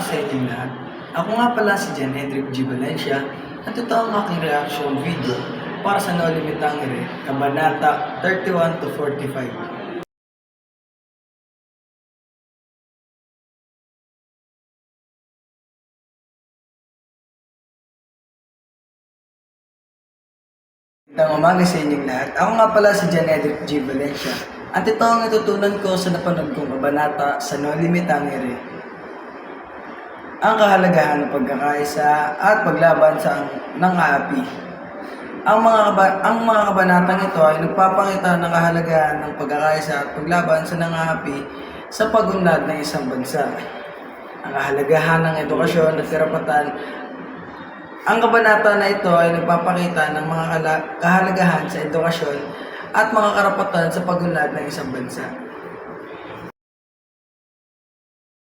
araw sa inyong lahat. Ako nga pala si Jan Hedrick G. Valencia at ito ang aking reaction video para sa No Limit Tangere, Kabanata 31 to 45. Magandang umaga sa inyong lahat. Ako nga pala si Jan Hedrick G. Valencia at ito ang natutunan ko sa napanood kong kabanata sa No Limit Tangere. Ang kahalagahan ng pagkakaisa at paglaban sa ng-aapi. Ang mga kabanatang ito ay nagpapakita ng kahalagahan ng pagkakaisa at paglaban sa ng-aapi sa pag-unlad ng isang bansa. Ang kahalagahan ng edukasyon at karapatan. Ang kabanata na ito ay nagpapakita ng mga kahalagahan sa edukasyon at mga karapatan sa pag-unlad ng isang bansa.